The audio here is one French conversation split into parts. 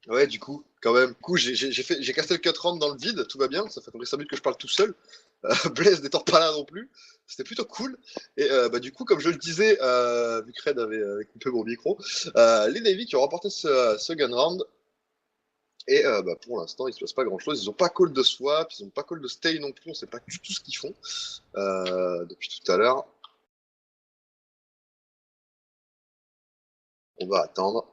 Ouais, du coup, quand même. Du coup, j'ai casté le cut round dans le vide, tout va bien. Ça fait à peu près 5 minutes que je parle tout seul. Blaise n'étant pas là non plus. C'était plutôt cool. Et bah, du coup, comme je le disais, vu que Red avait coupé mon micro, les Navy qui ont remporté ce gun round. Et bah, pour l'instant, il se passe pas grand chose. Ils ont pas call de swap, ils ont pas call de stay non plus. On sait pas du tout ce qu'ils font depuis tout à l'heure. On va attendre.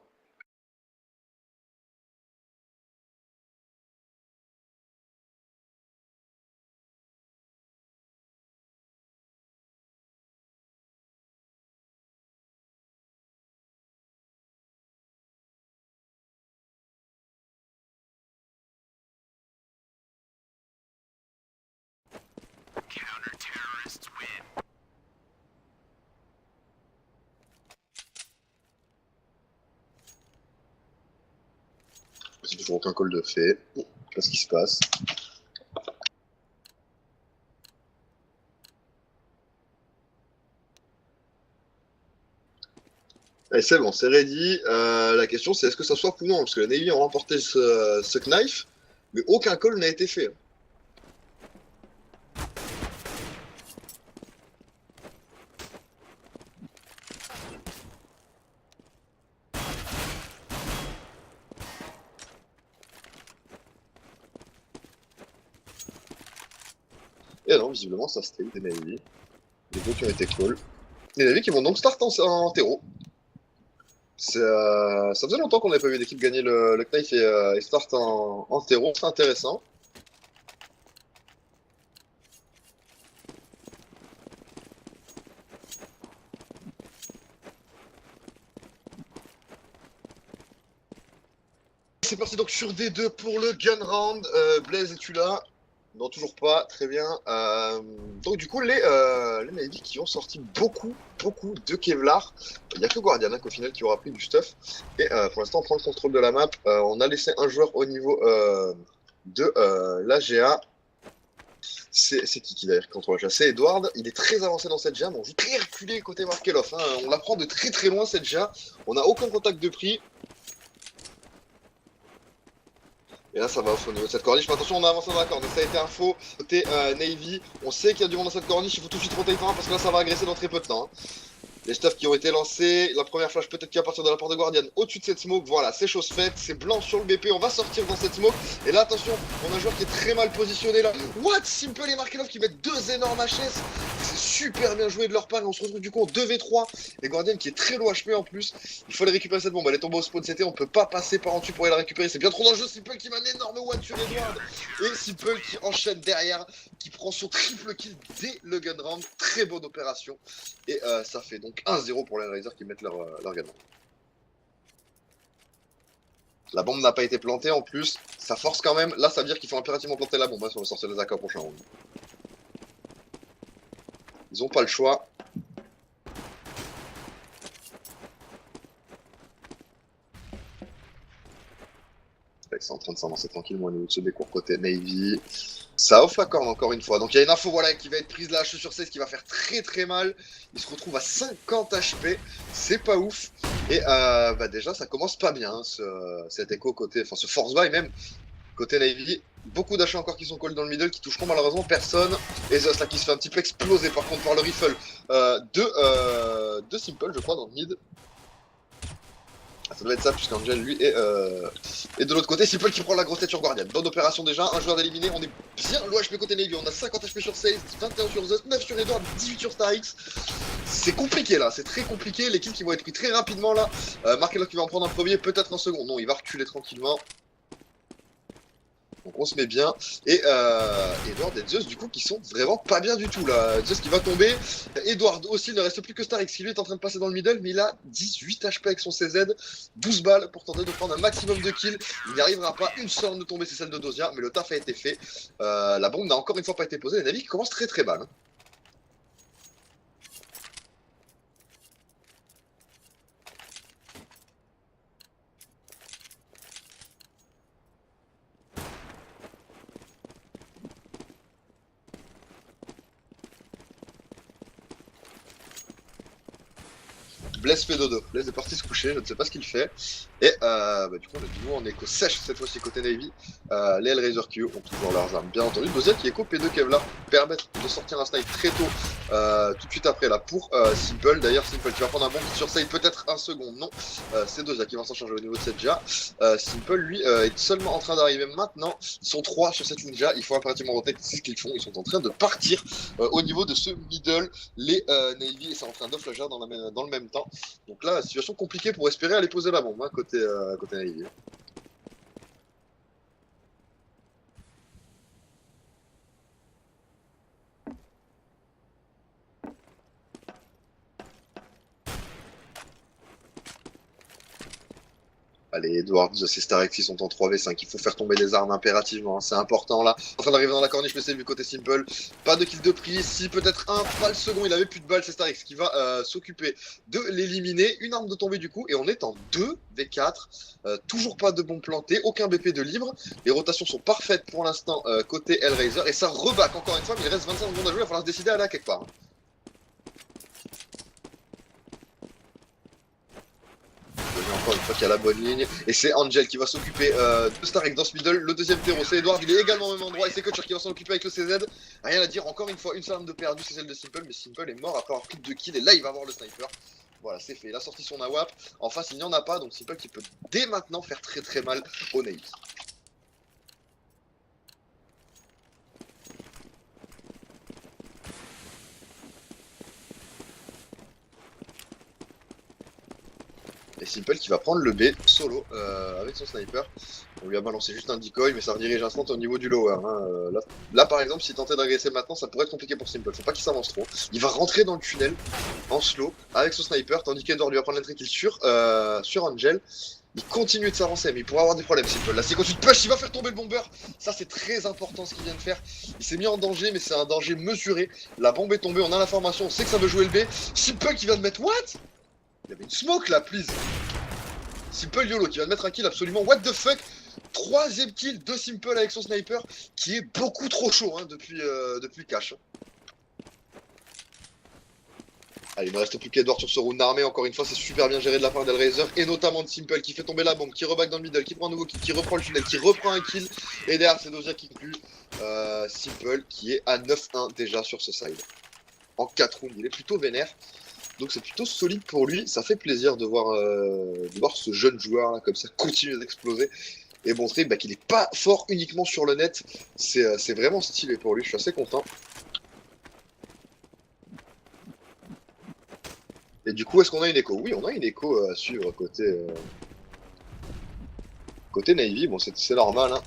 C'est toujours aucun call de fait. Je sais pas ce qui se passe. Et c'est bon, c'est ready. La question, c'est est-ce que ça soit ou non? Parce que les Navy ont remporté ce knife, mais aucun call n'a été fait. Et non, visiblement, ça c'était des Navy. Les deux qui ont été call. Les Navy qui vont donc start en terreau. Ça faisait longtemps qu'on n'avait pas vu une équipe gagner le knife et start en terreau. C'est intéressant. C'est parti donc sur D2 pour le gun round. Blaze, es-tu là? Non, toujours pas. Très bien. Donc du coup, les Navy qui ont sorti beaucoup de Kevlar. Il n'y a que Guardian qu'au final qui aura pris du stuff. Et pour l'instant, on prend le contrôle de la map. On a laissé un joueur au niveau de l'AGA. C'est qui d'ailleurs qui contrôle la C'est Edward. Il est très avancé dans cette jam. On joue très reculé côté Markelov. Hein. On la prend de très loin cette jam. On n'a aucun contact de prix. Et là, ça va au niveau de cette corniche. Mais attention, on a avancé dans la corniche. Ça a été info. Côté Navy, on sait qu'il y a du monde dans cette corniche. Il faut tout de suite rotate parce que là, ça va agresser dans très peu de temps. Hein. Les stuffs qui ont été lancés. La première flash peut-être qui va partir de la porte de Guardian au-dessus de cette smoke. Voilà, c'est chose faite. C'est blanc sur le BP. On va sortir dans cette smoke. Et là, attention, on a un joueur qui est très mal positionné là. What? Simple et Markelov qui mettent deux énormes HS. C'est super bien joué de leur part. Et on se retrouve du coup en 2v3. Et Guardian qui est très low HP en plus. Il faut aller récupérer cette bombe. Elle est tombée au spawn CT. On peut pas passer par en dessus pour aller la récupérer. C'est bien trop dangereux. Simple qui met un énorme one sur Edward. Et Simple qui enchaîne derrière. Qui prend son triple kill dès le gun round. Très bonne opération. Et ça fait donc 1-0 pour les Risers qui mettent leur gun. La bombe n'a pas été plantée en plus. Ça force quand même. Là, ça veut dire qu'il faut impérativement planter la bombe hein, si on veut sortir les AK au prochain round. Ils ont pas le choix. Ils sont en train de s'avancer tranquillement au niveau de ce décours côté Navy. Ça offre la corne encore une fois. Donc il y a une info voilà, qui va être prise là, H sur 16 qui va faire très mal. Il se retrouve à 50 HP. C'est pas ouf. Et bah déjà, ça commence pas bien, cet écho côté. Enfin, ce force buy même côté Navy. Beaucoup d'achats encore qui sont call dans le middle qui toucheront malheureusement personne. Et Zos là qui se fait un petit peu exploser par contre par le rifle de Simple, je crois, dans le mid. Ça doit être ça, puisqu'Angel, lui, est de l'autre côté. Simple qui prend la grosse tête sur Guardian. Bonne opération déjà, un joueur d'éliminé. On est bien low HP côté Navy. On a 50 HP sur 16, 21 sur Zeus, 9 sur Edward, 18 sur StarX. C'est compliqué là, c'est très compliqué. Les kills qui vont être pris très rapidement là. Markelov qui va en prendre un premier, peut-être un second. Non, il va reculer tranquillement. Donc on se met bien. Et Edward et Zeus du coup qui sont vraiment pas bien du tout là. Zeus qui va tomber. Edward aussi, il ne reste plus que Starix qui lui est en train de passer dans le middle, mais il a 18 HP avec son CZ, 12 balles pour tenter de prendre un maximum de kills. Il n'y arrivera pas, une seule de tomber, c'est celle de Dozia, mais le taf a été fait. La bombe n'a encore une fois pas été posée. Les Navy qui commencent très mal. Hein. Blaze fait dodo. Blaze est parti se coucher, je ne sais pas ce qu'il fait. Et du coup, on est de nouveau en écho sèche cette fois-ci côté Navy. Les Hellraiser Q ont toujours leurs armes, bien entendu. Dozia qui écho P2 Kevlar permettre de sortir un snipe très tôt, tout de suite après là pour Simple. D'ailleurs, Simple qui va prendre un bon sur save, peut-être un second, non. C'est Dozia qui va s'en charger au niveau de cette Ninja. Simple, lui, est seulement en train d'arriver maintenant. Ils sont 3 sur cette Ninja, il faut impérativement noter que c'est ce qu'ils font. Ils sont en train de partir au niveau de ce middle, les Navy, et c'est en train d'offlager dans le même temps. Donc là, situation compliquée pour espérer aller poser la bombe, hein, côté Navy. Allez, Edwards, ces Starex qui sont en 3v5, il faut faire tomber les armes impérativement, hein, c'est important là. En train d'arriver dans la corniche, mais c'est vu côté Simple. Pas de kill de prise, si peut-être un, pas le second, il avait plus de balles, c'est Starex qui va s'occuper de l'éliminer. Une arme de tombée du coup, et on est en 2v4. Toujours pas de bombe plantée, aucun BP de libre. Les rotations sont parfaites pour l'instant côté Hellraiser, et ça reback encore une fois, mais il reste 25 secondes à jouer, il va falloir se décider à aller à quelque part. Encore une fois qu'il y a la bonne ligne, et c'est Angel qui va s'occuper de Starek dans ce middle. Le deuxième terreau c'est Edward, il est également au même endroit, et c'est Kutcher qui va s'en occuper avec le CZ. Rien à dire, encore une fois une seule arme de perdu, c'est celle de Simple, mais Simple est mort après avoir pris 2 kills, et là il va avoir le sniper. Voilà, c'est fait, il a sorti son AWAP, en face il n'y en a pas, donc Simple qui peut dès maintenant faire très mal au Navy. Et Simple qui va prendre le B solo avec son sniper. On lui a balancé juste un decoy, mais ça redirige instant au niveau du lower. Hein. Là, par exemple, s'il tentait d'agresser maintenant, ça pourrait être compliqué pour Simple. Faut pas qu'il s'avance trop. Il va rentrer dans le tunnel en slow avec son sniper, tandis qu'Edward lui va prendre l'entrée kill sur Angel. Il continue de s'avancer, mais il pourrait avoir des problèmes, Simple. Là, s'il continue de push, il va faire tomber le bomber. Ça, c'est très important ce qu'il vient de faire. Il s'est mis en danger, mais c'est un danger mesuré. La bombe est tombée, on a l'information, on sait que ça veut jouer le B. Simple qui vient de mettre what? Il y avait une smoke là, please. Simple YOLO qui va de mettre un kill absolument what the fuck. Troisième kill de Simple avec son sniper qui est beaucoup trop chaud hein, depuis le cash. Allez, il ne reste plus qu'Edward sur ce round armé. Encore une fois, c'est super bien géré de la part d'Hellraiser et notamment de Simple qui fait tomber la bombe, qui reback dans le middle, qui prend un nouveau kill, qui reprend le tunnel, qui reprend un kill. Et derrière, c'est Dozia qui conclut. Simple qui est à 9-1 déjà sur ce side. En 4 rounds, il est plutôt vénère. Donc c'est plutôt solide pour lui, ça fait plaisir de voir ce jeune joueur là, comme ça continuer d'exploser et montrer qu'il n'est pas fort uniquement sur le net, c'est vraiment stylé pour lui, je suis assez content. Et du coup, est-ce qu'on a une écho? Oui, on a une écho à suivre côté Navy, bon c'est normal. Hein.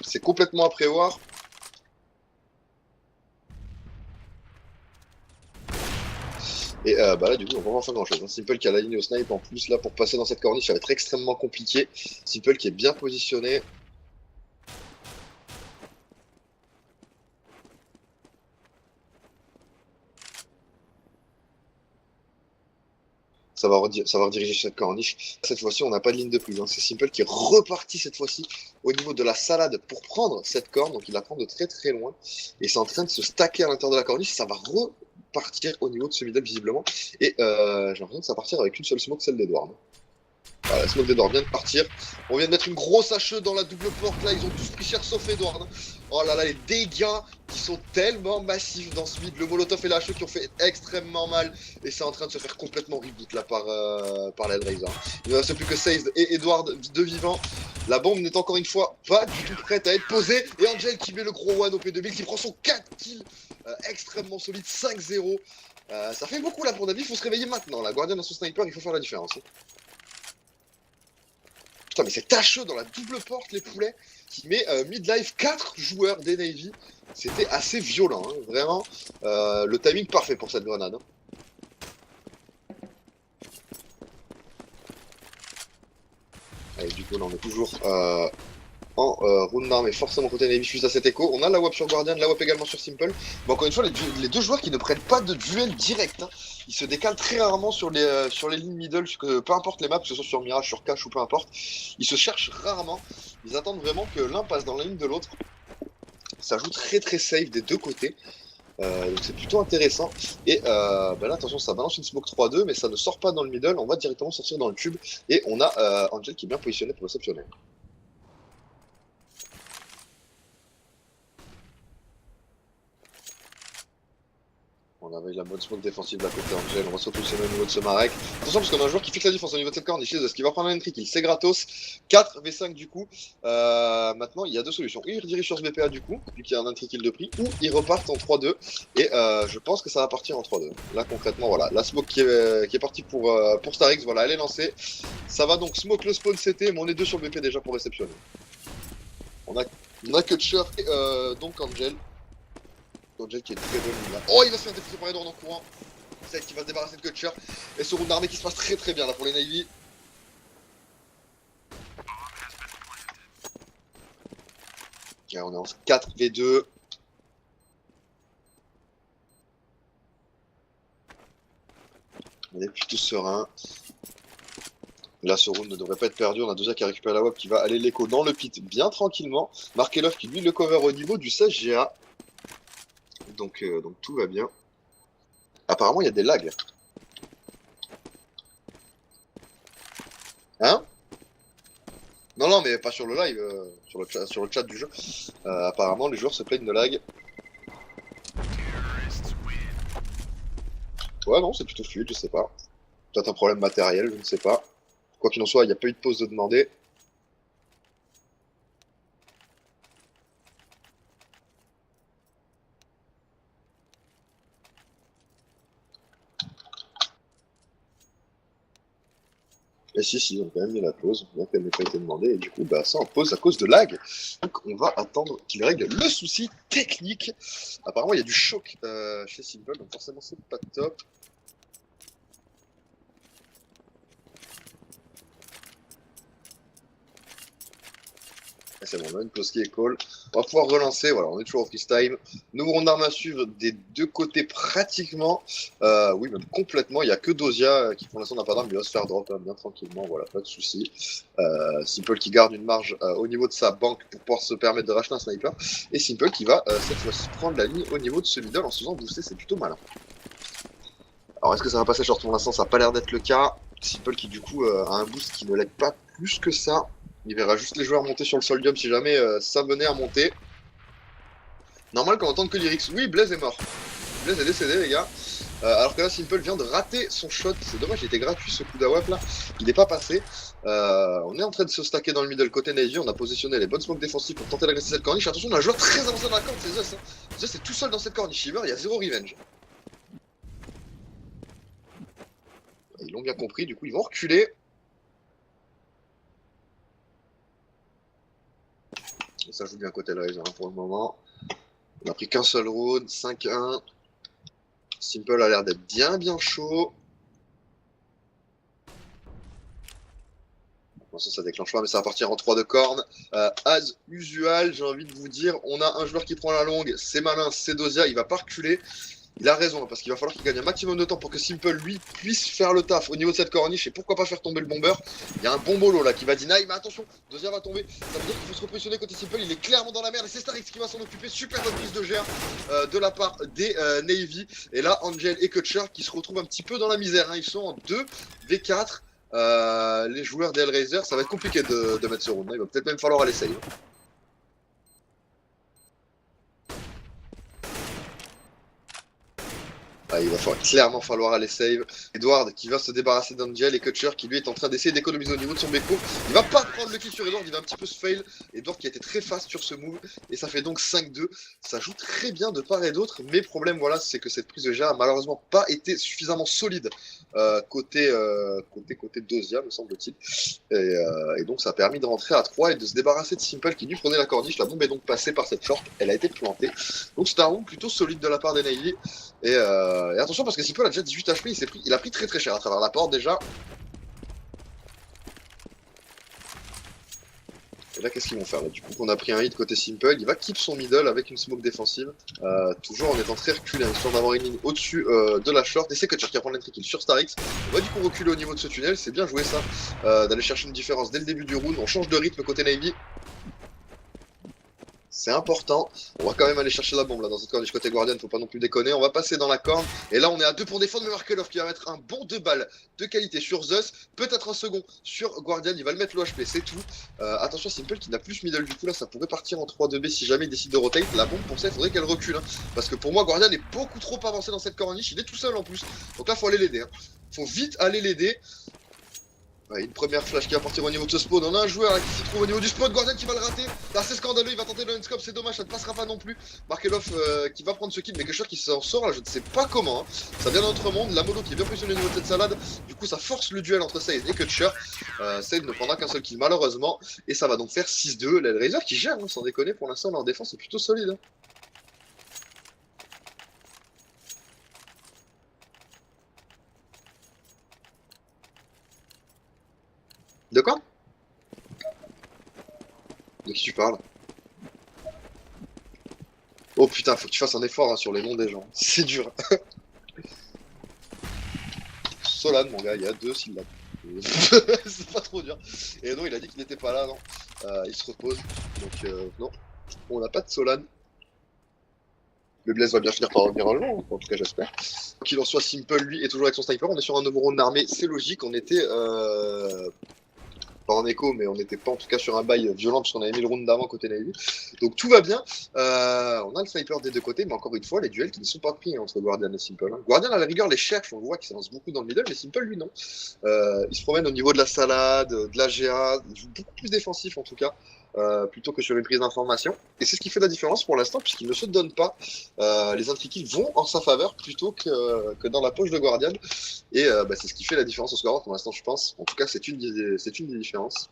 C'est complètement à prévoir. Et là du coup on va pas faire grand chose. Hein. Simple qui a la ligne au snipe en plus là pour passer dans cette corniche ça va être extrêmement compliqué. Simple qui est bien positionné. Ça va rediriger cette corniche. Cette fois-ci on n'a pas de ligne de prise. Hein. C'est Simple qui est reparti cette fois-ci au niveau de la salade pour prendre cette corne. Donc il la prend de très loin. Et c'est en train de se stacker à l'intérieur de la corniche. Ça va partir au niveau de ce middle visiblement et j'ai l'impression que ça va partir avec une seule smoke, celle d'Edward. Voilà, la smoke d'Edward vient de partir. On vient de mettre une grosse HE dans la double porte là, ils ont tous pris cher sauf Edward. Oh là là, les dégâts qui sont tellement massifs dans ce mid, le molotov et la HE qui ont fait extrêmement mal et c'est en train de se faire complètement reboot là par l'Hellraiser. Il ne reste plus que Sazed et Edward de vivant. La bombe n'est encore une fois pas du tout prête à être posée et Angel qui met le gros one au P2000 qui prend son 4 kills extrêmement solide, 5-0. Ça fait beaucoup là pour David, il faut se réveiller maintenant. La Guardian dans son sniper, il faut faire la différence. Putain, mais c'est HE dans la double porte, les poulets, qui met midlife 4 joueurs des Navy. C'était assez violent, hein, vraiment. Le timing parfait pour cette grenade. Hein. Allez, du coup, là, on est toujours en round d'armes et forcément côté Navy juste à cet écho. On a la WAP sur Guardian, la WAP également sur Simple. Mais encore une fois, les deux joueurs qui ne prennent pas de duel direct. Hein. Ils se décalent très rarement sur les lignes middle, peu importe les maps, que ce soit sur Mirage, sur Cache ou peu importe. Ils se cherchent rarement. Ils attendent vraiment que l'un passe dans la ligne de l'autre. Ça joue très safe des deux côtés. Donc c'est plutôt intéressant. Et là, attention, ça balance une smoke 3-2, mais ça ne sort pas dans le middle. On va directement sortir dans le tube. Et on a Angel qui est bien positionné pour réceptionner. On avait la bonne smoke défensive de la côté Angel, on va se repositionner au niveau de ce Marek. Attention parce qu'on a un joueur qui fixe la défense au niveau de cette corniche, ce qui va prendre un entry kill, c'est gratos. 4v5 du coup. Maintenant il y a deux solutions. Il redirige sur ce BPA du coup, vu qu'il y a un entry kill de prix, ou il repart en 3-2. Et je pense que ça va partir en 3-2. Là concrètement voilà, la smoke qui est partie pour Starix, voilà, elle est lancée. Ça va donc smoke le spawn CT, mais on est deux sur le BP déjà pour réceptionner. On a Kutcher et donc Angel. Angel qui est très bon là. Oh, il va se faire défoncer par Edward en courant. C'est qui va se débarrasser de Kutcher. Et ce round d'armée qui se passe très très bien là pour les Navy. Okay, on est en 4v2. On est plutôt serein. Là, ce round ne devrait pas être perdu. On a Dosia qui a récupéré la web qui va aller l'écho dans le pit bien tranquillement. Markelov qui lui le cover au niveau du 16 GA. Donc tout va bien. Apparemment, il y a des lags. Hein? Non, mais pas sur le live, sur le chat du jeu. Apparemment, les joueurs se plaignent de lag. Ouais, non, c'est plutôt fluide, je sais pas. Peut-être un problème matériel, je ne sais pas. Quoi qu'il en soit, il n'y a pas eu de pause de demander. Et si, on a quand même mis la pause, bien qu'elle n'ait pas été demandée, et du coup, ça en pause à cause de lag. Donc on va attendre qu'il règle le souci technique. Apparemment, il y a du choc chez Simple, donc forcément, c'est pas top. C'est bon, on a une pause qui est call. On va pouvoir relancer, voilà, on est toujours au freeze-time. Nouveau round d'armes à suivre des deux côtés pratiquement. Oui, même complètement. Il n'y a que Dosia qui pour l'instant n'a pas d'arme, il va se faire drop bien tranquillement, voilà, pas de souci. Simple qui garde une marge au niveau de sa banque pour pouvoir se permettre de racheter un sniper. Et Simple qui va cette fois-ci prendre la ligne au niveau de ce middle en se faisant booster, c'est plutôt malin. Alors est-ce que ça va passer short? Pour l'instant, ça n'a pas l'air d'être le cas. Simple qui du coup a un boost qui ne lag pas plus que ça. Il verra juste les joueurs monter sur le Soldium si jamais ça venait à monter. Normal qu'on entende que Lyrix. Oui, Blaze est mort. Blaze est décédé, les gars. Alors que là, Simple vient de rater son shot. C'est dommage, il était gratuit ce coup d'AWAP là. Il n'est pas passé. On est en train de se stacker dans le middle côté Navy. On a positionné les bonnes smokes défensives pour tenter d'agresser cette corniche. Attention, on a un joueur très avancé dans la corde, c'est Zeus. Zeus est tout seul dans cette corniche. Il y a zéro revenge. Ils l'ont bien compris, du coup, ils vont reculer. Ça joue bien côté Raze pour le moment. On a pris qu'un seul round, 5-1. Simple a l'air d'être bien chaud. Bon, ça déclenche pas, mais ça va partir en 3 de corne. As usual, j'ai envie de vous dire, on a un joueur qui prend la longue, c'est malin, c'est Dosia, il va pas reculer. Il a raison, parce qu'il va falloir qu'il gagne un maximum de temps pour que Simple, lui, puisse faire le taf au niveau de cette corniche et pourquoi pas faire tomber le bomber. Il y a un bon bolo là qui va deny, mais attention, Dosia va tomber. Ça veut dire qu'il faut se repositionner côté Simple, il est clairement dans la merde et c'est Starix qui va s'en occuper. Super bonne prise de GR de la part des Navy. Et là, Angel et Kutcher qui se retrouvent un petit peu dans la misère. Hein. Ils sont en 2v4. Les joueurs des Hellraiser, ça va être compliqué de mettre ce round. Il va peut-être même falloir aller save. Il va clairement falloir aller save. Edward qui va se débarrasser d'Angel et Kutcher qui lui est en train d'essayer d'économiser au niveau de son Beko. Il va pas prendre le kill sur Edward, il va un petit peu se fail. Edward qui a été très fast sur ce move et ça fait donc 5-2. Ça joue très bien de part et d'autre, mais problème voilà, c'est que cette prise de GA a malheureusement pas été suffisamment solide côté Dosia me semble-t-il. Et donc ça a permis de rentrer à 3 et de se débarrasser de Simple qui lui prenait la corniche. La bombe est donc passée par cette short, elle a été plantée. Donc c'est un round plutôt solide de la part des Navy. Et attention parce que Simple a déjà 18 HP, il a pris très cher à travers la porte déjà. Et là qu'est-ce qu'ils vont faire là? Du coup on a pris un hit côté Simple, il va keep son middle avec une smoke défensive. Toujours en étant très reculé, histoire d'avoir une ligne au-dessus de la short. Et c'est Kutcher qui va prendre l'entry kill sur Starix. On va du coup reculer au niveau de ce tunnel, c'est bien joué ça, d'aller chercher une différence dès le début du round. On change de rythme côté Navy. C'est important. On va quand même aller chercher la bombe là dans cette corniche côté Guardian, faut pas non plus déconner. On va passer dans la corne. Et là, on est à 2 pour défendre le Markelov qui va mettre un bon 2 balles de qualité sur Zeus. Peut-être un second sur Guardian. Il va le mettre l'OHP, c'est tout. Attention, Simple qui n'a plus middle du coup. Là, ça pourrait partir en 3-2B si jamais il décide de rotate. La bombe, pour ça, il faudrait qu'elle recule. Hein, parce que pour moi, Guardian est beaucoup trop avancé dans cette corniche. Il est tout seul en plus. Donc là, faut aller l'aider. Hein. Faut vite aller l'aider. Ouais, une première flash qui va partir au niveau de ce spawn. On a un joueur là, qui s'y trouve au niveau du spawn. Guardian qui va le rater. Là, c'est scandaleux. Il va tenter le landscope. C'est dommage. Ça ne passera pas non plus. Markelov qui va prendre ce kill. Mais quelque chose qui s'en sort là. Je ne sais pas comment. Hein. Ça vient d'un autre monde. La mono qui est bien positionnée au niveau de cette salade. Du coup, ça force le duel entre Sade et Kutcher. Sade ne prendra qu'un seul kill malheureusement. Et ça va donc faire 6-2. L'Hellraiser qui gère, hein, sans déconner. Pour l'instant, leur défense est plutôt solide. Hein. De quoi? De qui tu parles? Oh putain, faut que tu fasses un effort hein, sur les noms des gens. C'est dur. Solane, mon gars, il y a 2 syllabes. C'est pas trop dur. Et non, il a dit qu'il n'était pas là, non. Il se repose. Donc, non. On n'a pas de Solane. Le Blaze va bien finir par revenir en long, en tout cas j'espère. Qu'il en soit, Simple, lui, est toujours avec son sniper. On est sur un nouveau round armé, c'est logique. On était pas en écho, mais on n'était pas en tout cas sur un bail violent parce qu'on avait mis le round d'avant côté Navy. Donc tout va bien. On a le sniper des deux côtés, mais encore une fois, les duels qui ne sont pas pris entre Guardian et Simple. Hein. Guardian, à la rigueur, les cherche, on voit qu'il s'avance beaucoup dans le middle, mais Simple, lui, non. Il se promène au niveau de la salade, de la GA, il joue beaucoup plus défensif en tout cas. Plutôt que sur une prise d'information. Et c'est ce qui fait la différence pour l'instant, puisqu'il ne se donne pas. Les intriqués vont en sa faveur plutôt que dans la poche de Guardian. Et c'est ce qui fait la différence au score pour l'instant, je pense. En tout cas, c'est une des différences.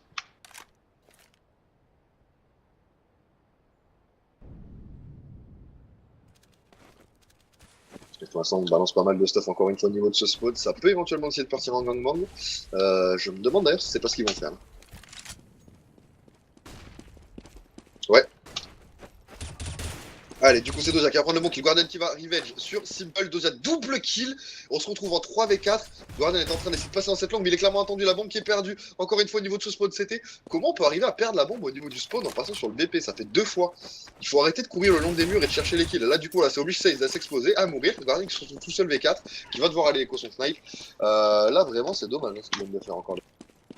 Et pour l'instant, on balance pas mal de stuff encore une fois au niveau de ce spot. Ça peut éventuellement essayer de partir en gangbang. Je me demande d'ailleurs si c'est pas ce qu'ils vont faire. Là. Ouais. Allez, du coup, c'est Doja qui va prendre le bon kill. Guardian qui va revenge sur Simple. Doja double kill. On se retrouve en 3v4. Guardian est en train d'essayer de passer dans cette langue, mais il est clairement attendu. La bombe qui est perdue. Encore une fois au niveau de ce spawn CT. Comment on peut arriver à perdre la bombe au niveau du spawn en passant sur le BP? Ça fait 2 fois. Il faut arrêter de courir le long des murs et de chercher les kills. Là, du coup, là, c'est obligé à s'exposer, à mourir. Guardian qui se retrouve tout seul V4, qui va devoir aller écho son snipe. Là, vraiment, c'est dommage hein, ce qu'il vient de faire encore.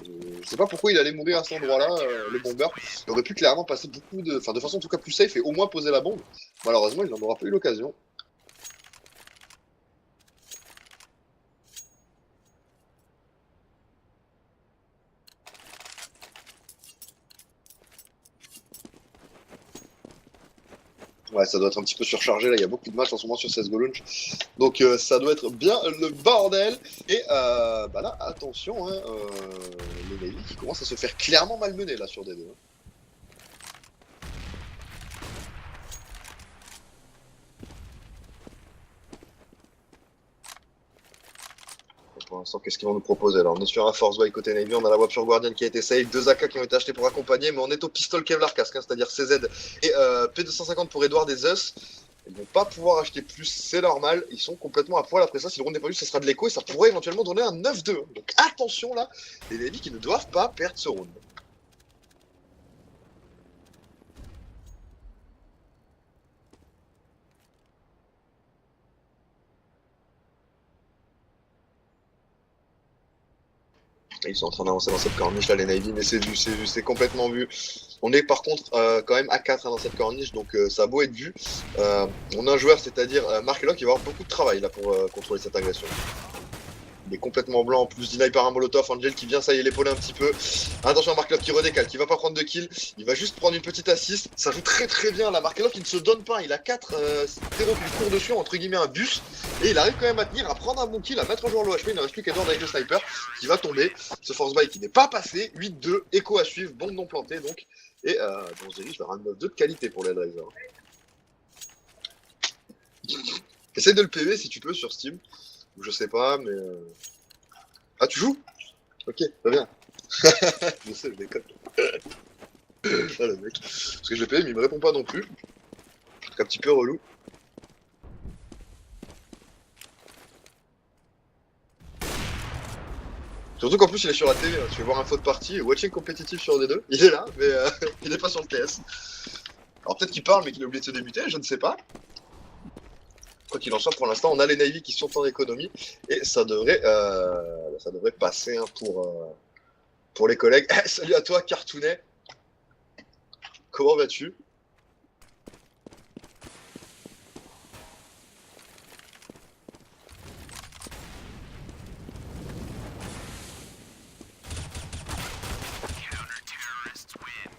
Je sais pas pourquoi il allait mourir à cet endroit-là, le bomber. Il aurait pu clairement passer beaucoup de façon en tout cas plus safe et au moins poser la bombe. Malheureusement, il n'en aura pas eu l'occasion. Ouais, ça doit être un petit peu surchargé là, il y a beaucoup de matchs en ce moment sur CSGO Launch. Donc ça doit être bien le bordel. Et là, attention, hein, le Navy qui commence à se faire clairement malmener là sur D2. Pour l'instant, qu'est-ce qu'ils vont nous proposer là? On est sur un Force Buy côté Navy, on a la WAP sur Guardian qui a été save, 2 AK qui ont été achetés pour accompagner, mais on est au pistol Kevlar casque, hein, c'est-à-dire CZ et P250 pour Edward et Zeus. Ils vont pas pouvoir acheter plus, c'est normal, ils sont complètement à poil après ça. Si le round n'est pas vu, ça sera de l'écho et ça pourrait éventuellement donner un 9-2. Donc attention là, les Navy qui ne doivent pas perdre ce round. Ils sont en train d'avancer dans cette corniche là, les Navy, mais c'est vu, c'est complètement vu. On est par contre quand même à 4 hein, dans cette corniche, donc ça a beau être vu. On a un joueur, c'est-à-dire Markelov, qui va avoir beaucoup de travail là pour contrôler cette agression. Il est complètement blanc, en plus deny par un molotov. Angel qui vient, ça y est, l'épauler un petit peu. Attention à Markelov qui redécale, qui va pas prendre de kill. Il va juste prendre une petite assist. Ça joue très très bien là. Markelov qui ne se donne pas. Il a 4 terreaux qui lui courent dessus, entre guillemets un bus. Et il arrive quand même à tenir, à prendre un bon kill, à mettre un joueur l'OHP. Il ne reste plus qu'Edward avec le sniper qui va tomber. Ce force buy qui n'est pas passé. 8-2, écho à suivre, bombe non plantée donc. Et on se dirige vers un 9-2 de qualité pour les Hellraiser. Essaye de le PV si tu peux sur Steam. Ou je sais pas, mais. Ah, tu joues? Ok, très bien. Je sais, je déconne. Ah, le mec. Parce que je l'ai payé, mais il me répond pas non plus. C'est un petit peu relou. Surtout qu'en plus, il est sur la télé. Hein. Tu veux voir info de partie, watching compétitif sur D2. Il est là, mais il est pas sur le TS. Alors peut-être qu'il parle mais qu'il a oublié de se démuter, je ne sais pas. Quoi qu'il en soit, pour l'instant, on a les Navy qui sont en économie et ça devrait passer hein, pour les collègues. Salut à toi, Cartoonet. Comment vas-tu?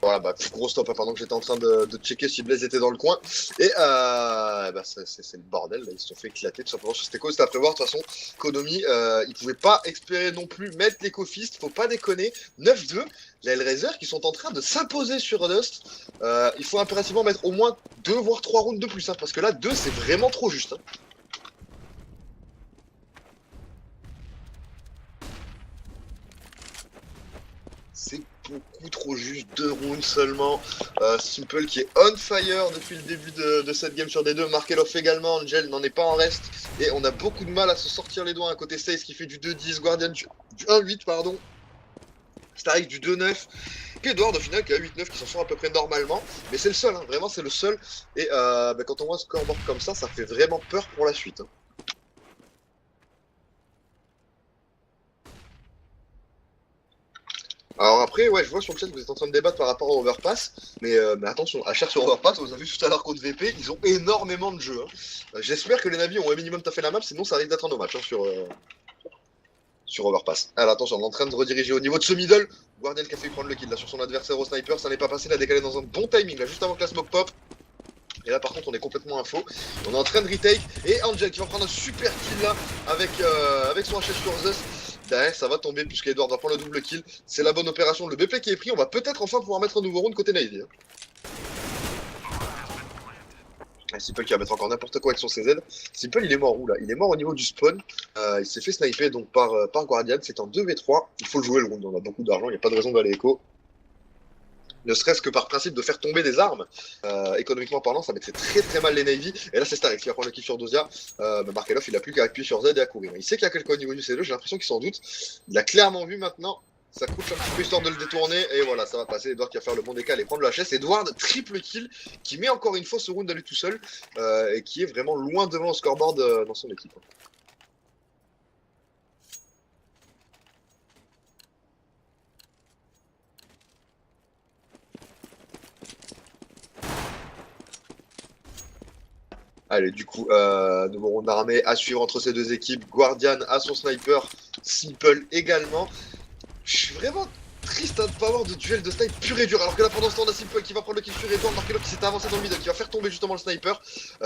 Voilà, bah, gros stop hein, pendant que j'étais en train de checker si Blaze était dans le coin. Et bah, c'est le bordel, là. Ils se sont fait éclater tout simplement sur cette écho. C'était à prévoir, de toute façon. Konami, ils pouvaient pas espérer non plus mettre l'éco-fist, faut pas déconner. 9-2, les Hellraiser qui sont en train de s'imposer sur Dust. Il faut impérativement mettre au moins 2 voire 3 rounds de plus, hein, parce que là, 2 c'est vraiment trop juste. Hein. C'est beaucoup trop juste, 2 rounds seulement. Simple qui est on fire depuis le début de cette game sur D2. Markelov également, Angel n'en est pas en reste. Et on a beaucoup de mal à se sortir les doigts. À côté Stace qui fait du 2-10, Guardian du 1-8, pardon. Starik du 2-9. Et Edward au final qui a 8-9 qui s'en sort à peu près normalement. Mais c'est le seul, hein, vraiment c'est le seul. Et bah, quand on voit un scoreboard comme ça fait vraiment peur pour la suite. Hein. Alors après, ouais, je vois sur le chat que vous êtes en train de débattre par rapport au Overpass, mais attention, HR sur Overpass, vous avez vu tout à l'heure contre VP, ils ont énormément de jeux. Hein. J'espère que les navires ont un minimum taffé la map, sinon ça risque d'être un no match hein, sur Overpass. Alors attention, on est en train de rediriger au niveau de ce middle. Guardian qui a fait prendre le kill là sur son adversaire au sniper, ça n'est pas passé, il a décalé dans un bon timing là, juste avant que la smoke pop. Et là par contre on est complètement info. On est en train de retake et Angel qui va prendre un super kill là avec son HS sur Zeus. Derrière ça va tomber puisqu'Edward va prendre le double kill. C'est la bonne opération, le BP qui est pris, on va peut-être enfin pouvoir mettre un nouveau round côté Navy. Hein. Simple qui va mettre encore n'importe quoi avec son CZ. Simple il est mort où là? Il est mort au niveau du spawn. Il s'est fait sniper donc par Guardian. C'est en 2v3. Il faut le jouer le round, on a beaucoup d'argent, il n'y a pas de raison d'aller écho. Ne serait-ce que par principe de faire tomber des armes, économiquement parlant, ça mettrait très très mal les Navy. Et là, c'est Starik qui va prendre le kill sur Dozia. Markelov, il a plus qu'à appuyer sur Z et à courir. Il sait qu'il y a quelqu'un au niveau du C2, j'ai l'impression qu'il s'en doute. Il a clairement vu maintenant. Ça coûte un petit peu histoire de le détourner. Et voilà, ça va passer. Edward qui va faire le bon décal et prendre le HS. Edward, triple kill, qui met encore une fois ce round à lui tout seul. Et qui est vraiment loin devant le scoreboard dans son équipe. Allez, du coup, nouveau round d'armée à suivre entre ces deux équipes. Guardian a son sniper, Simple également. Je suis vraiment triste à ne pas avoir de duel de snipe pur et dur. Alors que là, pendant ce temps, on a Simple qui va prendre le kill sur Edward. Markelov qui s'est avancé dans le middle, qui va faire tomber justement le sniper.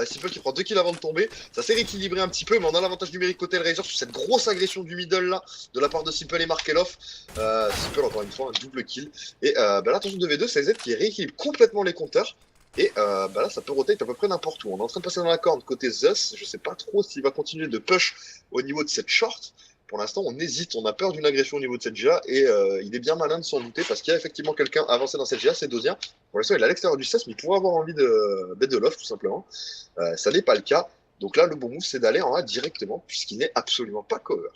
Simple qui prend 2 kills avant de tomber. Ça s'est rééquilibré un petit peu, mais on a l'avantage numérique côté Hellraiser sur cette grosse agression du middle là, de la part de Simple et Markelov. Simple, encore une fois, un double kill. Et là, attention 2v2, c'est Z qui rééquilibre complètement les compteurs. Et là, ça peut rotate à peu près n'importe où. On est en train de passer dans la corde côté Zeus. Je sais pas trop s'il va continuer de push au niveau de cette short. Pour l'instant, on hésite. On a peur d'une agression au niveau de cette GA. Et il est bien malin de s'en douter parce qu'il y a effectivement quelqu'un avancé dans cette GA. C'est Dozia. Pour l'instant, il est à l'extérieur du 16, mais il pourrait avoir envie de bet de l'off, tout simplement. Ça n'est pas le cas. Donc là, le bon move, c'est d'aller en A directement, puisqu'il n'est absolument pas cover.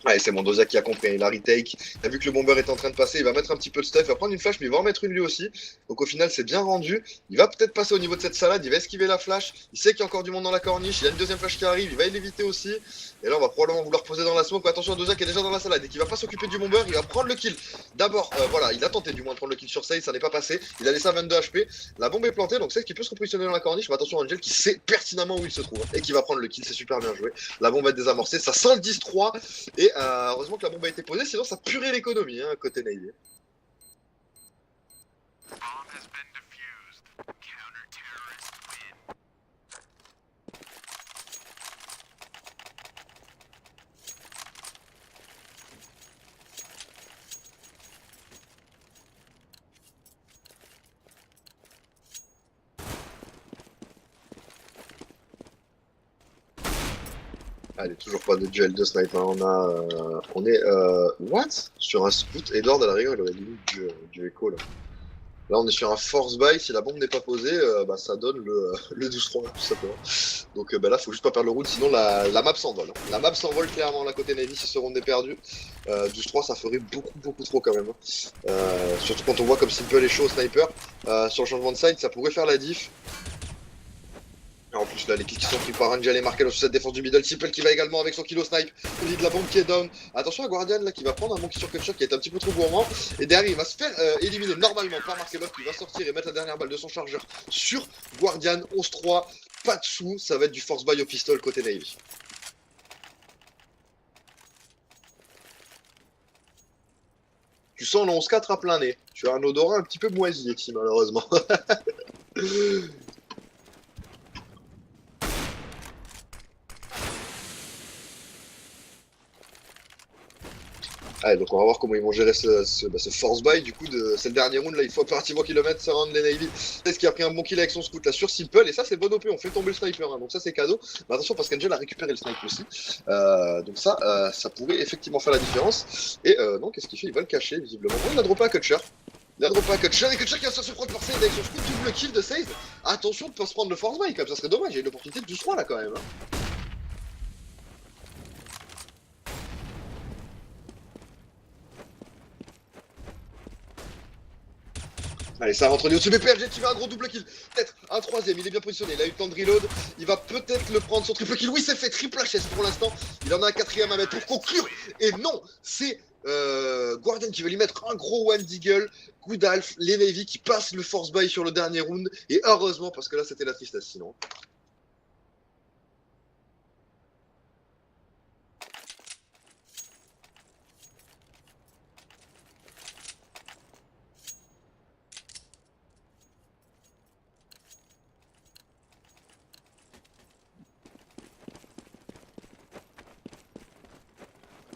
Allez, c'est Mendoza qui a compris, il a retake. Il a vu que le bomber est en train de passer, il va mettre un petit peu de stuff, il va prendre une flash, mais il va en mettre une lui aussi. Donc au final, c'est bien rendu. Il va peut-être passer au niveau de cette salade, il va esquiver la flash. Il sait qu'il y a encore du monde dans la corniche, il y a une deuxième flash qui arrive, il va l'éviter aussi. Et là, on va probablement vouloir poser dans la smoke. Attention à Mendoza qui est déjà dans la salade et qui va pas s'occuper du bomber, il va prendre le kill. D'abord, voilà, il a tenté du moins de prendre le kill sur Sage, ça n'est pas passé. Il a laissé à 22 HP. La bombe est plantée, donc c'est qui peut se repositionner dans la corniche. Mais attention à Angel qui sait pertinemment où il se trouve et qui va prendre le kill, c'est super bien joué. La bombe est désamorcée, ça sent le 10-3. Et heureusement que la bombe a été posée, sinon ça purait l'économie hein, côté Navy. Allez, toujours pas de duel de snipe. Hein. On est what sur un scout. Edward à la rigueur, il aurait limite du écho là. Là, on est sur un force buy. Si la bombe n'est pas posée, bah, ça donne le 12-3, tout simplement. Donc bah, là, faut juste pas perdre le round, sinon la map s'envole. La map s'envole clairement, là, côté Navy, si ce round est perdu. 12-3, ça ferait beaucoup trop quand même. Surtout quand on voit comme Simple est chaud au sniper. Sur le changement de side, ça pourrait faire la diff. En plus, là, les kills qui sont pris par Angel et Markel sur cette défense du middle. Simple qui va également avec son kilo snipe. Il de la bombe qui est down. Attention à Guardian là qui va prendre un monkey sur Cutshot qui est un petit peu trop gourmand. Et derrière, il va se faire éliminer normalement par Markelov qui va sortir et mettre la dernière balle de son chargeur sur Guardian. 11-3. Pas de sous. Ça va être du force buy au pistol côté Navy. Tu sens le 11-4 à plein nez. Tu as un odorat un petit peu moisi, ici, malheureusement. Allez, donc on va voir comment ils vont gérer ce force buy. Du coup, c'est le dernier round. Là, il faut impérativement qu'ils le mettent. Ça rend les Navy. C'est ce qui a pris un bon kill avec son scout là sur Simple. Et ça, c'est bon OP. On fait tomber le sniper. Hein, donc ça, c'est cadeau. Mais attention, parce qu'Angel a récupéré le sniper aussi. Donc ça pourrait effectivement faire la différence. Et non, qu'est-ce qu'il fait? Il va le cacher, visiblement. Bon, il a droppé un Kutcher. Il a droppé un Kutcher. Et Kutcher qui va se prendre par Sade avec son scout. Double kill de Sade. Attention de ne pas se prendre le force buy. Comme ça serait dommage. Il y a une opportunité de 12-3 là quand même. Hein. Allez, ça rentre au-dessus. Mais PFG qui met un gros double kill. Peut-être un troisième. Il est bien positionné. Il a eu le temps de reload. Il va peut-être le prendre son triple kill. Oui, c'est fait. Triple HS pour l'instant. Il en a un quatrième à mettre pour conclure. Et non, c'est Guardian qui va lui mettre un gros one deagle. Good Alf. Les Navy qui passent le force buy sur le dernier round. Et heureusement, parce que là, c'était la tristesse sinon.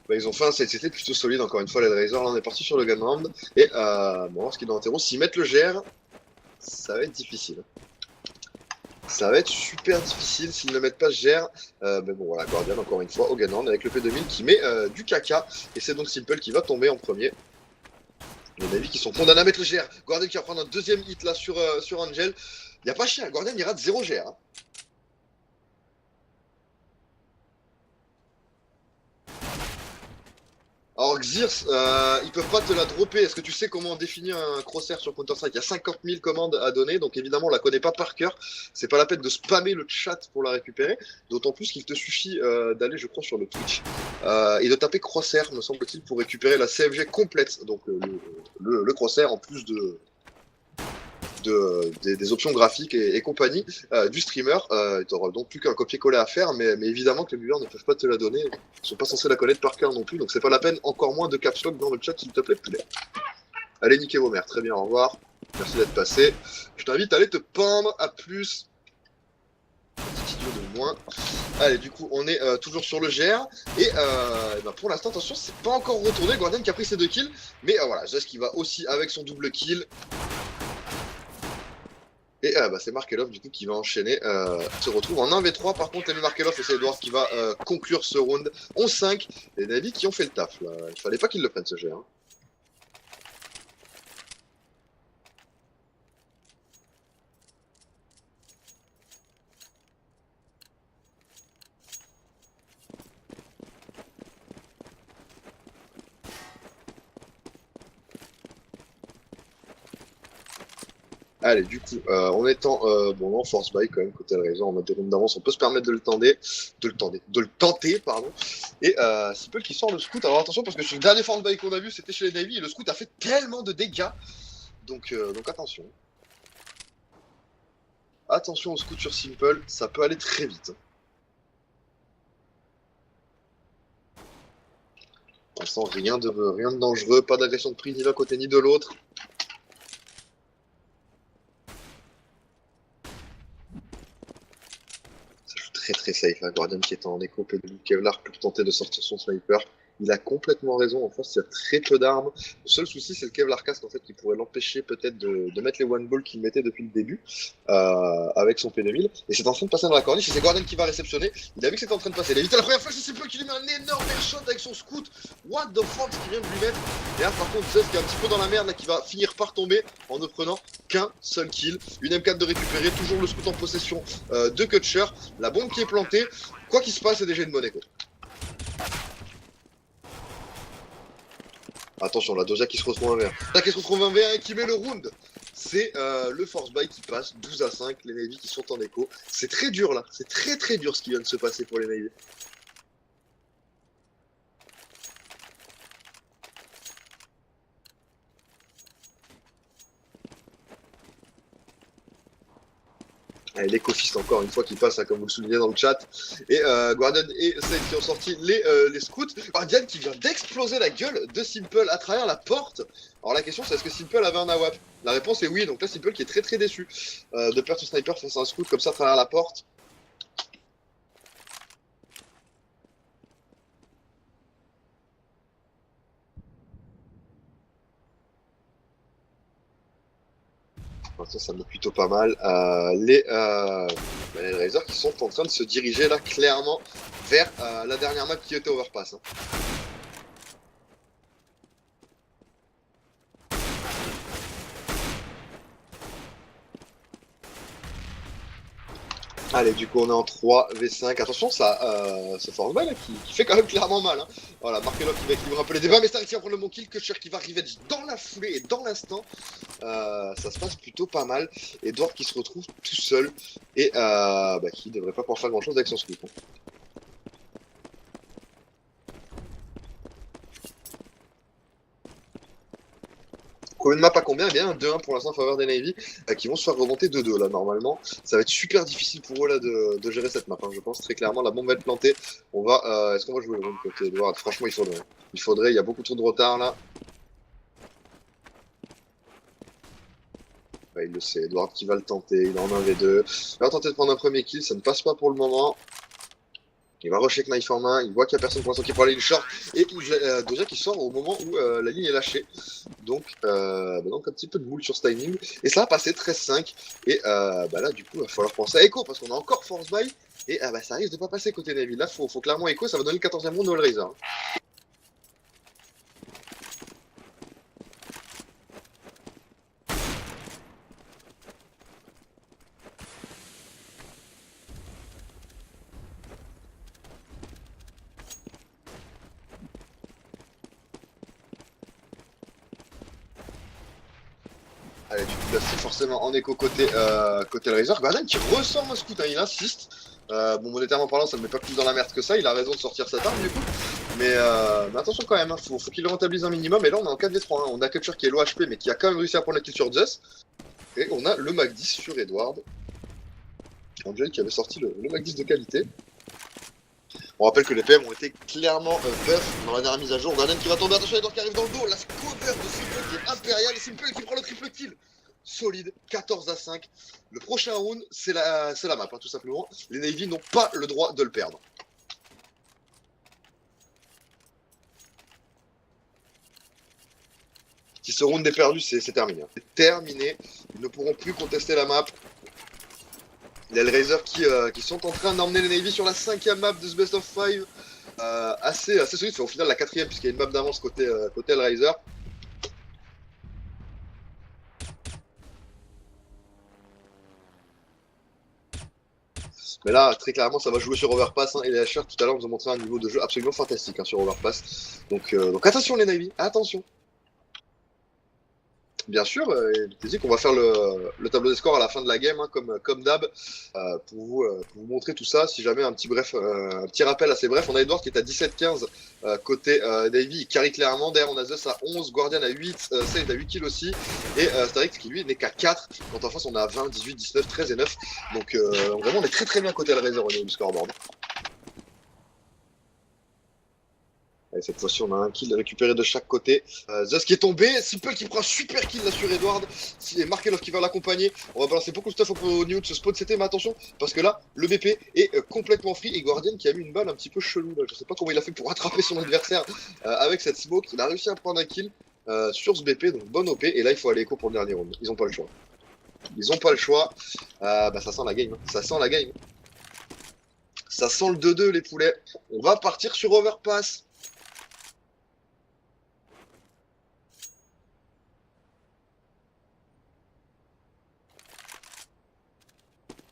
Bah, ils ont fait un CCT plutôt solide, encore une fois, les Razor. Là, on est parti sur le gunround. Et bon, ce qu'ils doit interrompre, s'ils mettent le GR, ça va être difficile. Ça va être super difficile s'ils ne mettent pas ce GR. Mais bon, voilà, Guardian, encore une fois, au gunround avec le P2000 qui met du caca. Et c'est donc Simple qui va tomber en premier. Les Navy qui sont condamnés à mettre le GR. Guardian qui va prendre un deuxième hit là sur Angel. Il n'y a pas chien, Guardian il rate 0 GR. Hein. Alors Xirx, ils peuvent pas te la dropper. Est-ce que tu sais comment définir un crosshair sur Counter-Strike? Il y a 50 000 commandes à donner, donc évidemment on la connaît pas par cœur. C'est pas la peine de spammer le chat pour la récupérer. D'autant plus qu'il te suffit d'aller, je crois, sur le Twitch et de taper crosshair, me semble-t-il, pour récupérer la CFG complète. Donc le crosshair en plus des options graphiques et compagnie du streamer. Tu n'auras donc plus qu'un copier-coller à faire, mais évidemment que les viewers ne peuvent pas te la donner. Ils ne sont pas censés la connaître par cœur non plus, donc c'est pas la peine, encore moins de caps lock dans le chat, s'il te plaît, plus. Allez, niquez vos mères. Très bien, au revoir. Merci d'être passé. Je t'invite à aller te pendre. À plus. Petit idiot de moins. Allez, du coup, on est toujours sur le GR. Et bah, pour l'instant, attention, c'est pas encore retourné. Guardian qui a pris ses 2 kills. Mais voilà, Jess qui va aussi avec son double kill. Et bah, c'est Markelov du coup qui va enchaîner, se retrouve en 1v3. Par contre, l'ami Markelov et c'est Edward qui va conclure ce round. 11-5. Les Navy qui ont fait le taf là. Il fallait pas qu'ils le prennent ce jet. Hein. Allez, du coup, en étant bon, en force buy quand même, côté raison, en mode de round d'avance, on peut se permettre de le tenter, pardon. Et Simple qui sort le scout. Alors attention, parce que sur le dernier force buy qu'on a vu, c'était chez les Navy, et le scout a fait tellement de dégâts. Donc attention. Attention au scout sur Simple, ça peut aller très vite. Pour l'instant, rien de dangereux, pas d'agression de prix ni d'un côté ni de l'autre. Très safe, la Guardian qui est en écho de Kevlar pour tenter de sortir son sniper. Il a complètement raison. En France, il y a très peu d'armes. Le seul souci, c'est le Kevlar Cast en fait, qui pourrait l'empêcher peut-être de mettre les one balls qu'il mettait depuis le début avec son P2000. Et c'est en train de passer dans la corniche. Et c'est Guardian qui va réceptionner. Il a vu que c'était en train de passer. Il a évité la première fois. C'est Simple qui lui met un énorme airshot avec son scout. What the fuck, ce qu'il vient de lui mettre. Et là, par contre, Zeus qui est un petit peu dans la merde, là, qui va finir par tomber en ne prenant qu'un seul kill. Une M4 de récupérer. Toujours le scout en possession de Kutcher. La bombe qui est plantée. Quoi qu'il se passe, c'est déjà une bonne écho. Attention, la Doja qui se retrouve en vert. Là, qui se retrouve en vert et qui met le round. C'est le force buy qui passe 12-5. Les Navy qui sont en écho. C'est très dur là. C'est très dur ce qui vient de se passer pour les Navy. L'éco-fist encore une fois qui passe, hein, comme vous le soulignez dans le chat. Et Guardian et Saint qui ont sorti les scouts. Guardian qui vient d'exploser la gueule de Simple à travers la porte. Alors la question c'est est-ce que Simple avait un AWP? La réponse est oui, donc là Simple qui est très déçu de perdre son sniper face à un scout comme ça à travers la porte. Ça me met plutôt pas mal. Les Razors qui sont en train de se diriger là clairement vers la dernière map qui était Overpass. Hein. Allez, du coup, on est en 3v5. Attention, ça, ce force buy là qui fait quand même clairement mal. Hein. Voilà, Markelov qui va équilibrer un peu les débats, mais Stark qui va prendre le bon kill, Kutcher qui va revenge dans la foulée et dans l'instant. Ça se passe plutôt pas mal. Edward qui se retrouve tout seul et qui devrait pas pouvoir faire grand chose avec son scoop. Hein. Une map à combien? Eh bien 2-1 pour l'instant en faveur des Navy qui vont se faire remonter 2-2 là normalement. Ça va être super difficile pour eux là de gérer cette map. Hein. Je pense très clairement la bombe va être plantée. On va. Est-ce qu'on va jouer le bon côté Edward? Franchement il faudrait. Il y a beaucoup trop de retard là. Ouais, il le sait, Edward qui va le tenter, il est en 1v2. Il va tenter de prendre un premier kill, ça ne passe pas pour le moment. Il va rusher knife en main, il voit qu'il n'y a personne pour l'instant qui peut aller le short. Et Doja qui sort au moment où la ligne est lâchée. Donc un petit peu de boule sur ce timing. Et ça va passer 13-5. Et là du coup il va falloir penser à Echo parce qu'on a encore force buy. Et ça risque de pas passer côté Navy. Là faut clairement Echo, ça va donner le 14e round au Hellraiser. Hein. Allez, du coup, là, c'est forcément en écho côté Hellraiser. Guardian qui ressort un scout, hein, il insiste. Monétairement parlant, ça ne met pas plus dans la merde que ça. Il a raison de sortir cette arme, du coup. Mais attention quand même, hein, faut qu'il le rentabilise un minimum. Et là, on est en 4v3. Hein. On a Kutcher qui est low HP, mais qui a quand même réussi à prendre la kill sur Zeus. Et on a le Mac 10 sur Edward. Angel qui avait sorti le Mac 10 de qualité. On rappelle que les PM ont été clairement buff dans la dernière mise à jour. Guardian qui va tomber, attention, Edward qui arrive dans le dos. La cover de Simple qui est impériale. Et Simple qui prend le triple kill. Solide, 14-5. Le prochain round, c'est la map, hein, tout simplement. Les Navy n'ont pas le droit de le perdre. Si ce round est perdu, c'est terminé. C'est terminé. Ils ne pourront plus contester la map. Les Hellraiser qui sont en train d'emmener les Navy sur la 5e map de ce Best of 5. Assez solide, c'est au final la 4e puisqu'il y a une map d'avance côté Hellraiser. Mais là, très clairement, ça va jouer sur Overpass. Hein, et les HR, tout à l'heure, nous ont montré un niveau de jeu absolument fantastique hein, sur Overpass. Donc attention les Navy, attention. Bien sûr, on va faire le tableau des scores à la fin de la game, hein, comme d'hab, pour vous montrer tout ça. Si jamais un petit rappel assez bref, on a Edward qui est à 17-15 côté Navy, il carry clairement. Derrière, on a Zeus à 11, Guardian à 8, Saint à 8 kills aussi, et Starix qui lui n'est qu'à 4. Quand en face, on a 20, 18, 19, 13 et 9. Donc vraiment, on est très bien côté Hellraiser au niveau du scoreboard. Et cette fois-ci, on a un kill récupéré de chaque côté. Zeus qui est tombé, Simple qui prend un super kill là sur Edward. Et Markelov qui va l'accompagner. On va balancer beaucoup de stuff au niveau de ce spawn CT, mais attention, parce que là, le BP est complètement free. Et Guardian qui a mis une balle un petit peu chelou là. Je sais pas comment il a fait pour attraper son adversaire avec cette smoke. Il a réussi à prendre un kill sur ce BP, donc bonne OP. Et là, il faut aller écho pour le dernier round. Ils ont pas le choix. Ils ont pas le choix. Bah, ça sent la game. Ça sent la game. Ça sent le 2-2, les poulets. On va partir sur Overpass.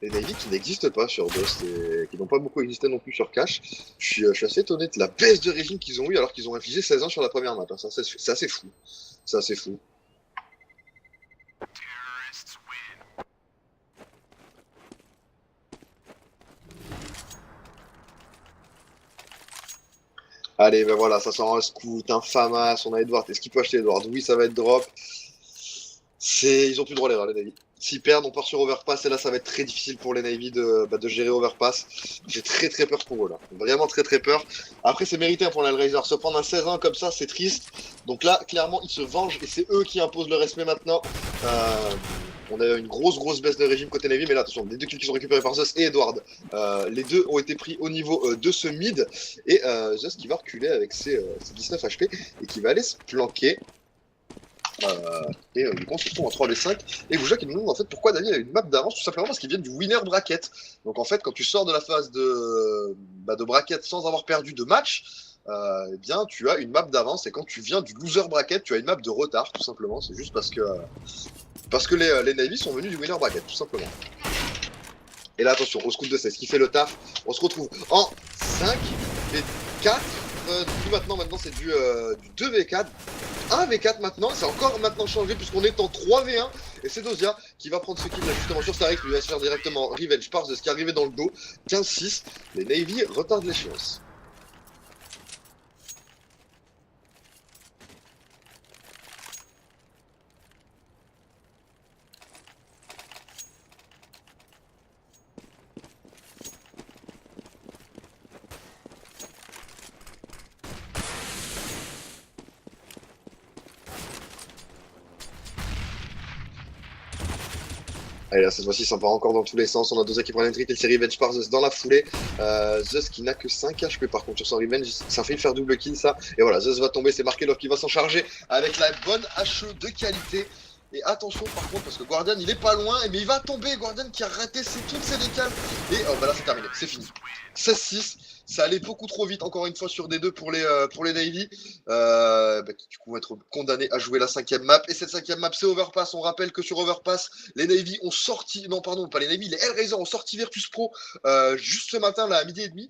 Les Navy qui n'existent pas sur Dust et qui n'ont pas beaucoup existé non plus sur Cash. Je suis assez étonné de la baisse de régime qu'ils ont eu alors qu'ils ont infligé 16 ans sur la première map. C'est assez fou. C'est assez fou. Allez, ben voilà, ça sent un scout, un FAMAS, on a Edward. Est-ce qu'il peut acheter Edward? Oui, ça va être drop. Ils ont plus le droit à l'erreur, les Navy. S'ils perdent, on part sur Overpass et là, ça va être très difficile pour les Navy de gérer Overpass. J'ai très très peur pour eux là. Vraiment très très peur. Après, c'est mérité pour l'Hellraiser. Se prendre un 16-1 comme ça, c'est triste. Donc là, clairement, ils se vengent et c'est eux qui imposent le respect maintenant. On a une grosse baisse de régime côté Navy, mais là, attention, les deux kills qui sont récupérés par Zeus et Edward, les deux ont été pris au niveau de ce mid. Et Zeus qui va reculer avec ses 19 HP et qui va aller se planquer. Du coup on se retrouve en 3v5 et Gouja qui nous demande en fait pourquoi Dani a une map d'avance, tout simplement parce qu'ils viennent du winner bracket. Donc en fait quand tu sors de la phase de bracket sans avoir perdu de match, eh bien tu as une map d'avance, et quand tu viens du loser bracket tu as une map de retard, tout simplement. C'est juste parce que les Navy sont venus du winner bracket, tout simplement. Et là attention, au scout de 16 qui fait le taf, on se retrouve en 5 et 4. Du coup maintenant c'est du 2v4, 1v4 maintenant, c'est encore maintenant changé puisqu'on est en 3v1 et c'est Dozia qui va prendre ce kill là justement sur Starix, lui va se faire directement revenge par ce qui est arrivé dans le dos. 15-6, les Navy retardent l'échéance. Allez là cette fois-ci ça part encore dans tous les sens, on a Doza qui prend l'entrée, il s'est revenge par Zeus dans la foulée. Zeus qui n'a que 5 HP par contre sur son revenge, ça fait faire double kill ça. Et voilà, Zeus va tomber, c'est Markelov qui va s'en charger avec la bonne HE de qualité. Et attention par contre parce que Guardian il est pas loin, mais il va tomber, Guardian qui a raté toutes ses décales. Et bah là c'est terminé, c'est fini. 16-6, ça allait beaucoup trop vite encore une fois sur des deux pour les Navy, qui du coup vont être condamnés à jouer la 5ème map. Et cette 5ème map c'est Overpass. On rappelle que sur Overpass les Navy ont sorti, non pardon pas les Navy, les Hellraiser ont sorti Virtus Pro juste ce matin là à 12h30.